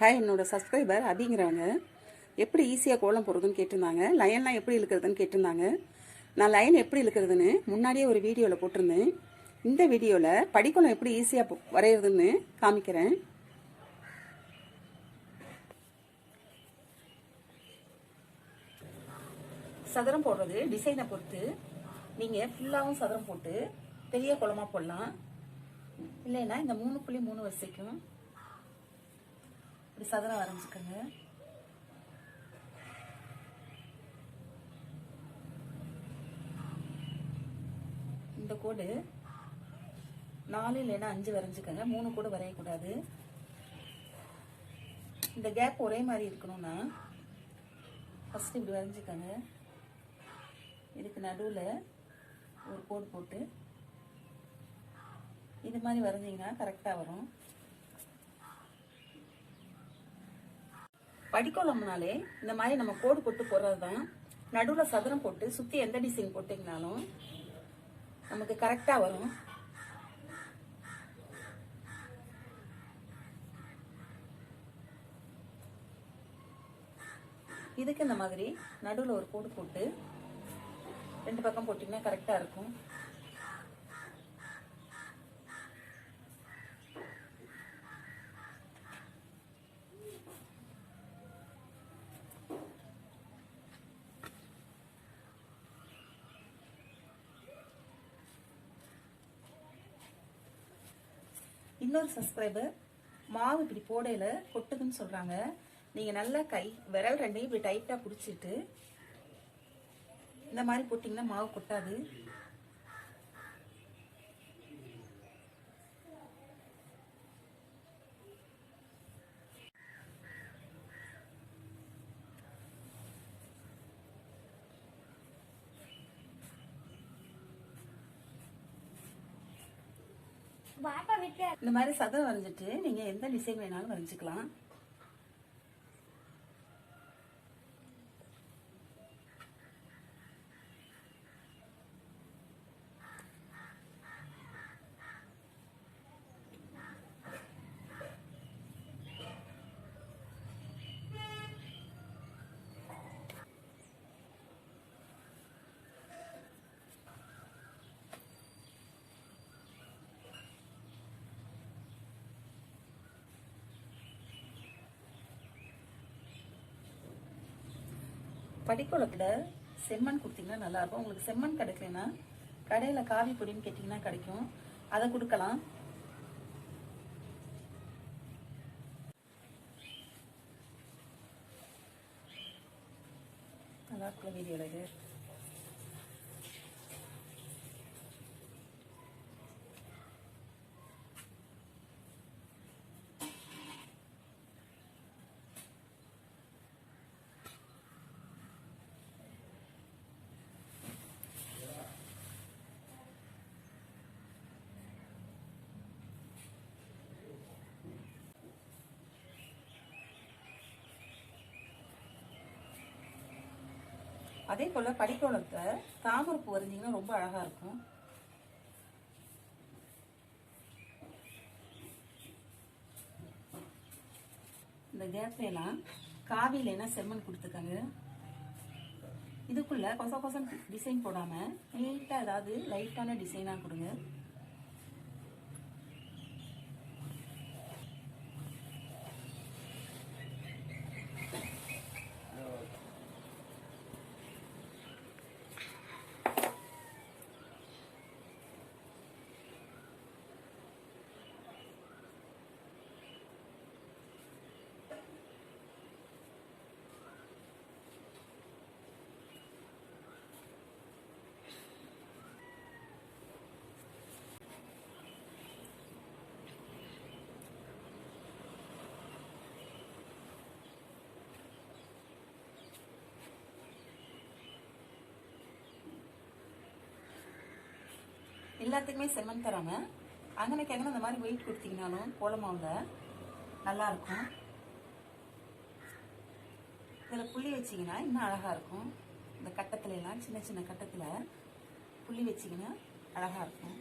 Hi, என்னோட subscriber அப்படிங்கிறவங்க எப்படி ஈஸியாக கோலம் போடுறதுன்னு கேட்டிருந்தாங்க. லைன்லாம் எப்படி இழுக்கிறதுன்னு கேட்டிருந்தாங்க. நான் லைன் எப்படி இழுக்கிறதுன்னு முன்னாடியே ஒரு வீடியோவில் போட்டிருந்தேன். இந்த வீடியோவில் படிக்கோலம் எப்படி ஈஸியாக வரைகிறதுன்னு காமிக்கிறேன். சதுரம் போடுறது டிசைனை பொறுத்து. நீங்கள் ஃபுல்லாகவும் சதுரம் போட்டு பெரிய கோலமாக போடலாம். இல்லைன்னா இந்த 3.3 வரிசைக்கும் இப்படி சதுரம் வரைஞ்சிக்கோங்க. இந்த கோடு 4 இல்லைன்னா 5 வரைஞ்சிக்கோங்க. 3 கோடு வரையக்கூடாது. இந்த கேப் ஒரே மாதிரி இருக்கணும்னா ஃபர்ஸ்ட் இப்படி வரைஞ்சிக்கோங்க. இதுக்கு நடுவில் ஒரு கோடு போட்டு இது மாதிரி வரைஞ்சிங்கன்னா கரெக்டாக வரும். படிக்கோலம்னாலே இந்த மாதிரி நம்ம கோடு போட்டு போடுறது தான். நடுவில் சதுரம் போட்டு சுற்றி எந்த டிசைன் போட்டிங்கனாலும் நமக்கு கரெக்டாக வரும். இதுக்கு இந்த மாதிரி நடுவில் ஒரு கோடு போட்டு 2 பக்கம் போட்டிங்கன்னா கரெக்டாக இருக்கும். இன்னொரு சப்ஸ்கிரைபர் மாவு இப்படி போடையில கொட்டுதுன்னு சொல்றாங்க. நீங்க நல்லா விரல் ரெண்டையும் இப்படி டைட்டா பிடிச்சிட்டு இந்த மாதிரி போட்டீங்கன்னா மாவு கொட்டாது. இந்த மாதிரி சதுரம் வரைஞ்சிட்டு நீங்க எந்த டிசைன் வேணாலும் வரைஞ்சிக்கலாம். படிக்கோலத்துல செம்மண் கொடுத்தீங்கன்னா நல்லா இருக்கும். உங்களுக்கு செம்மண் கிடைக்கலன்னா கடையில காவி பொடின்னு கேட்டீங்கன்னா கிடைக்கும், அதை கொடுக்கலாம். நல்லா இருக்கும் வீடியோல இது. அதே போல படிக்கோலத்தை தாமரைப்பூ வரைஞ்சிங்கன்னா ரொம்ப அழகா இருக்கும். இந்த கேப்ல எல்லாம் காவி இல்லைன்னா செம்மண் கொடுத்துக்கங்க. இதுக்குள்ள கொச கொசம் டிசைன் போடாம நீட்டா ஏதாவது லைட்டான டிசைனா கொடுங்க. எல்லாத்துக்குமே செம்மண் தராம அங்கனைக்கு அங்கே இந்த மாதிரி வெயிட் கொடுத்தீங்கனாலும் கோலமாவில் நல்லா இருக்கும். இதில் புள்ளி வச்சிங்கன்னா இன்னும் அழகாக இருக்கும். இந்த கட்டத்துல எல்லாம் சின்ன சின்ன கட்டத்தில் புள்ளி வச்சிங்கன்னா அழகாக இருக்கும்.